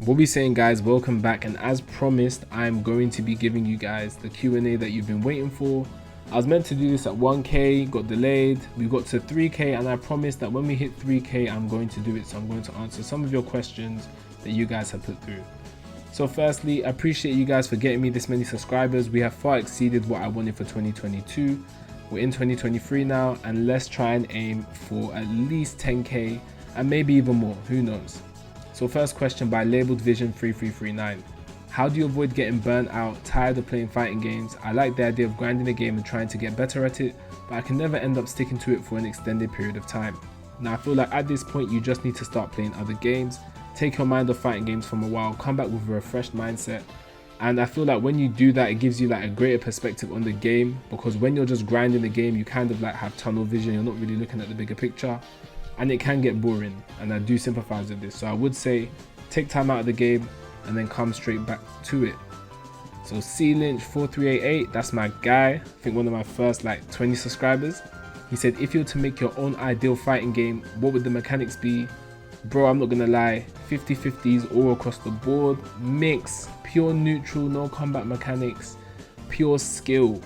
What we saying, guys? Welcome back, and as promised, I'm going to be giving you guys the Q&A that you've been waiting for. I was meant to do this at 1k, got delayed, we got to 3k, and I promised that when we hit 3k I'm going to do it. So I'm going to answer some of your questions that you guys have put through. So firstly, I appreciate you guys for getting me this many subscribers. We have far exceeded what I wanted for 2022. We're in 2023 now, and let's try and aim for at least 10k and maybe even more, who knows. So first question by Labeled Vision 3339. How do you avoid getting burnt out, tired of playing fighting games? I like the idea of grinding a game and trying to get better at it, but I can never end up sticking to it for an extended period of time. Now I feel like at this point you just need to start playing other games, take your mind off fighting games for a while, come back with a refreshed mindset. And I feel like when you do that, it gives you like a greater perspective on the game, because when you're just grinding the game, you kind of like have tunnel vision, you're not really looking at the bigger picture. And it can get boring, and I do sympathize with this. So I would say take time out of the game and then come straight back to it. So CLynch4388, that's my guy. I think one of my first like 20 subscribers. He said, if you were to make your own ideal fighting game, what would the mechanics be? Bro, I'm not gonna lie, 50-50s all across the board, mix, pure neutral, no combat mechanics, pure skill,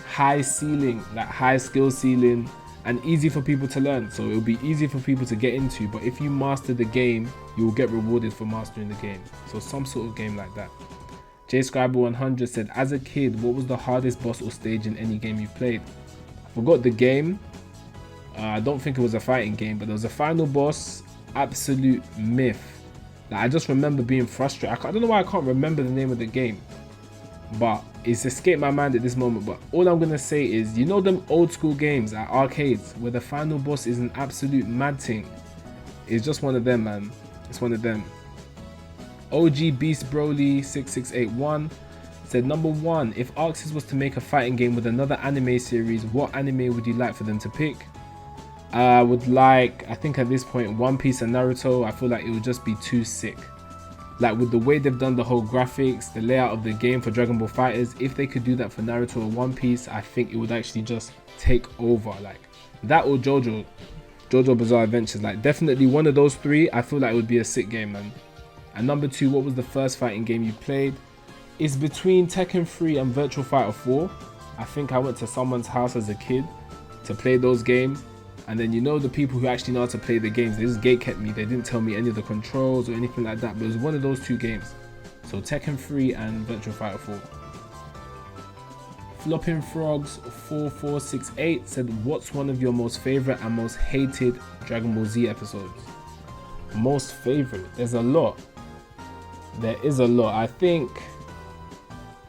high ceiling, like high skill ceiling, and easy for people to learn. So it'll be easy for people to get into, but if you master the game, you will get rewarded for mastering the game. So some sort of game like that. JScriber100 said, as a kid, what was the hardest boss or stage in any game you played? I forgot the game. I don't think it was a fighting game, but there was a final boss, absolute myth. Like, I just remember being frustrated. I don't know why I can't remember the name of the game, but it's escaped my mind at this moment. But all I'm gonna say is, you know them old school games at arcades where the final boss is an absolute mad thing? It's just one of them, man. It's one of them. OG Beast Broly 6681 said, number one, if ArcSys was to make a fighting game with another anime series, what anime would you like for them to pick? I would like, I think at this point, One Piece and Naruto. I feel like it would just be too sick. Like with the way they've done the whole graphics, the layout of the game for Dragon Ball FighterZ, if they could do that for Naruto or One Piece, I think it would actually just take over. Like that or JoJo Bizarre Adventures. Like definitely one of those three, I feel like it would be a sick game, man. And number two, what was the first fighting game you played? It's between Tekken 3 and Virtual Fighter 4. I think I went to someone's house as a kid to play those games. And then, you know, the people who actually know how to play the games, they just gatekept me. They didn't tell me any of the controls or anything like that. But it was one of those two games. So Tekken 3 and Virtual Fighter 4. Flopping Frogs 4468 said, what's one of your most favorite and most hated Dragon Ball Z episodes? Most favorite? There's a lot. There is a lot. I think,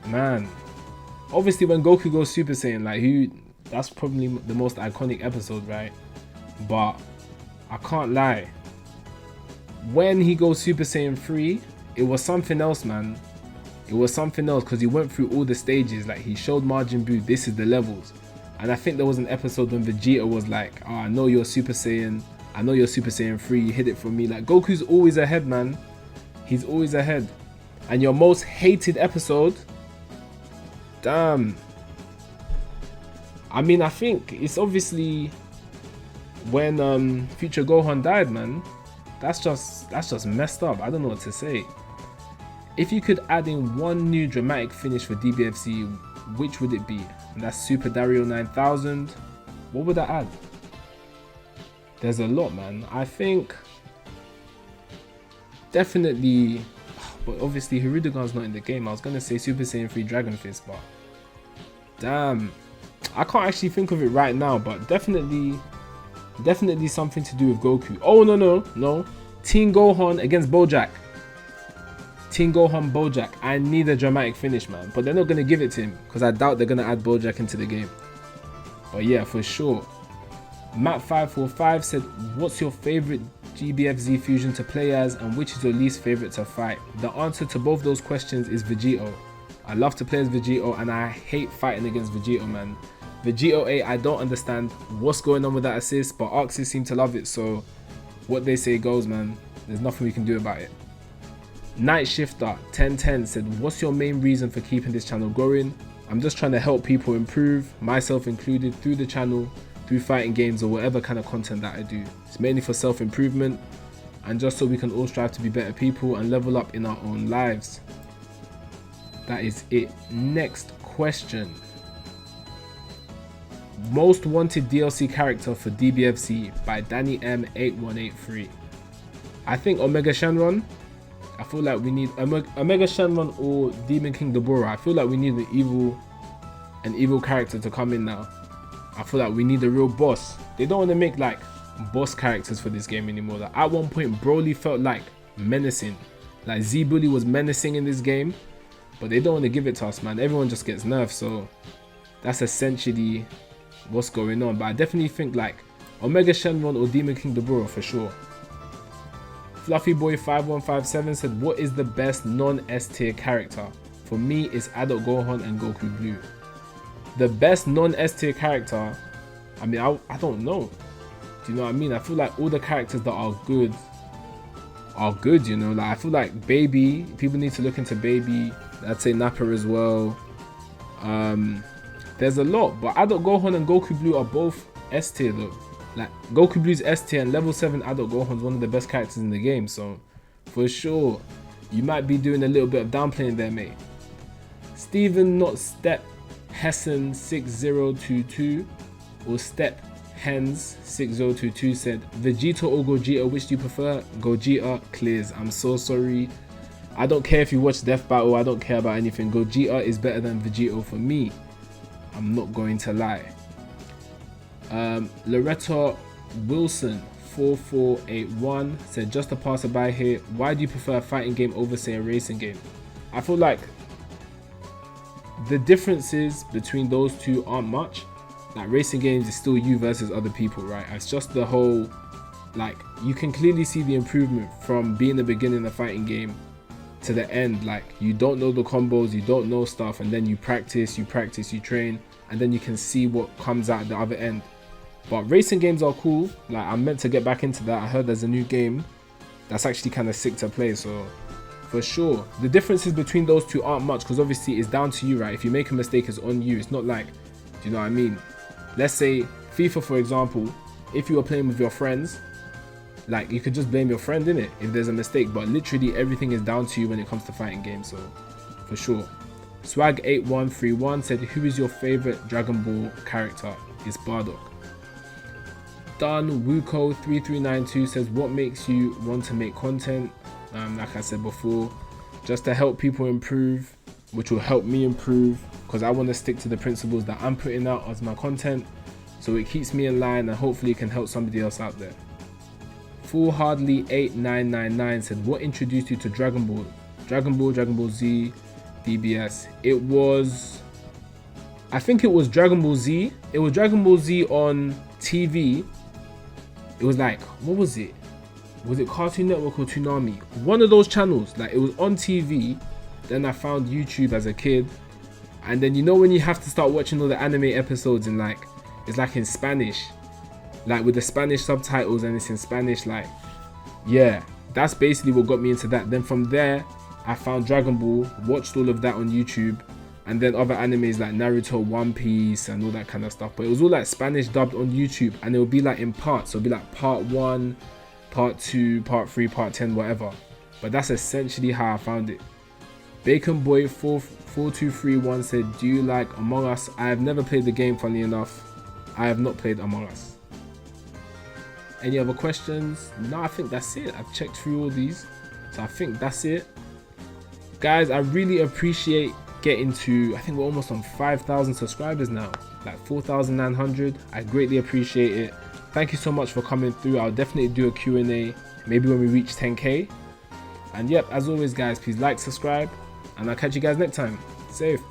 man, obviously when Goku goes Super Saiyan, like that's probably the most iconic episode, right? But I can't lie, when he goes Super Saiyan 3, it was something else, man. It was something else, because he went through all the stages. Like he showed Majin Buu, this is the levels. And I think there was an episode when Vegito was like, oh, I know you're Super Saiyan, I know you're Super Saiyan 3, you hid it from me. Like Goku's always ahead, man. He's always ahead. And your most hated episode, damn. I mean, I think it's obviously when Future Gohan died, man. That's just messed up. I don't know what to say. If you could add in one new dramatic finish for DBFZ, which would it be? And that's Super Dario 9000. What would I add? There's a lot, man. I think definitely, but obviously Hirudegan's not in the game. I was gonna say Super Saiyan 3 Dragon Fist, but damn, I can't actually think of it right now. But definitely something to do with Goku. Oh no, Teen Gohan against Bojack. Teen Gohan Bojack. I need a dramatic finish, man. But they're not gonna give it to him, because I doubt they're gonna add Bojack into the game. But yeah, for sure. Matt545 said, what's your favorite DBFZ fusion to play as, and which is your least favorite to fight? The answer to both those questions is Vegito. I love to play as Vegito, and I hate fighting against Vegito, man. Vegito 8, I don't understand what's going on with that assist, but ArcSys seem to love it, so what they say goes, man. There's nothing we can do about it. Night Shifter 1010 said, what's your main reason for keeping this channel going? I'm just trying to help people improve, myself included, through the channel, through fighting games or whatever kind of content that I do. It's mainly for self-improvement, and just so we can all strive to be better people and level up in our own lives. That is it. Next question. Most wanted DLC character for DBFZ by Danny M8183. I think Omega Shenron. I feel like we need Omega Shenron or Demon King Deborah. I feel like we need an evil character to come in now. I feel like we need a real boss. They don't want to make like boss characters for this game anymore. Like, at one point Broly felt like menacing. Like Z-Bully was menacing in this game, but they don't want to give it to us, man. Everyone just gets nerfed, so that's essentially what's going on. But I definitely think like Omega Shenron or Demon King Deborah for sure. Fluffy Boy 5157 said, what is the best non-S tier character? For me, it's Adult Gohan and Goku Blue. The best non-S tier character, I mean, I don't know. Do you know what I mean? I feel like all the characters that are good, you know? Like, I feel like Baby, people need to look into Baby. I'd say Nappa as well. There's a lot, but Adult Gohan and Goku Blue are both S tier though. Like, Goku Blue's S tier and level 7 Adult Gohan's one of the best characters in the game, so for sure, you might be doing a little bit of downplaying there, mate. Steven Not Step Hessen 6022 or Step Hens 6022 said, Vegito or Gogeta, which do you prefer? Gogeta clears. I'm so sorry. I don't care if you watch Death Battle, I don't care about anything. Gogeta is better than Vegito for me. I'm not going to lie. Loretta Wilson 4481 said, just a passerby here, why do you prefer a fighting game over say a racing game? I feel like the differences between those two aren't much. Like, racing games is still you versus other people, right? It's just the whole, like, you can clearly see the improvement from being the beginning of the fighting game to the end. Like, you don't know the combos, you don't know stuff, and then you practice, you train, and then you can see what comes out at the other end. But racing games are cool. Like, I'm meant to get back into that. I heard there's a new game that's actually kind of sick to play, so for sure. The differences between those two aren't much, because obviously it's down to you, right? If you make a mistake, it's on you. It's not like, do you know what I mean? Let's say FIFA, for example, if you were playing with your friends, like, you could just blame your friend, innit, if there's a mistake. But literally everything is down to you when it comes to fighting games, so for sure. Swag8131 said, who is your favorite Dragon Ball character? It's Bardock. Dun Wuko 3392 says, what makes you want to make content? Like I said before, just to help people improve, which will help me improve, because I want to stick to the principles that I'm putting out as my content, so it keeps me in line and hopefully it can help somebody else out there. Full Hardly 8999 said, what introduced you to Dragon Ball? Dragon Ball Z, DBS. It was, I think it was Dragon Ball Z. It was Dragon Ball Z on TV. It was like, what was it? Was it Cartoon Network or Toonami? One of those channels. Like, it was on TV. Then I found YouTube as a kid. And then, you know, when you have to start watching all the anime episodes and like, it's like in Spanish. Like, with the Spanish subtitles and it's in Spanish, like, yeah. That's basically what got me into that. Then from there, I found Dragon Ball, watched all of that on YouTube. And then other animes like Naruto, One Piece, and all that kind of stuff. But it was all like Spanish dubbed on YouTube, and it would be like in parts. So it would be like part 1, part 2, part 3, part 10, whatever. But that's essentially how I found it. Bacon Boy 4231 said, do you like Among Us? I have never played the game, funny enough. I have not played Among Us. Any other questions? No, I think that's it. I've checked through all these, so I think that's it. Guys, I really appreciate getting to, I think we're almost on 5,000 subscribers now, like 4,900. I greatly appreciate it. Thank you so much for coming through. I'll definitely do a Q&A maybe when we reach 10k. And yep, as always guys, please like, subscribe, and I'll catch you guys next time. Safe.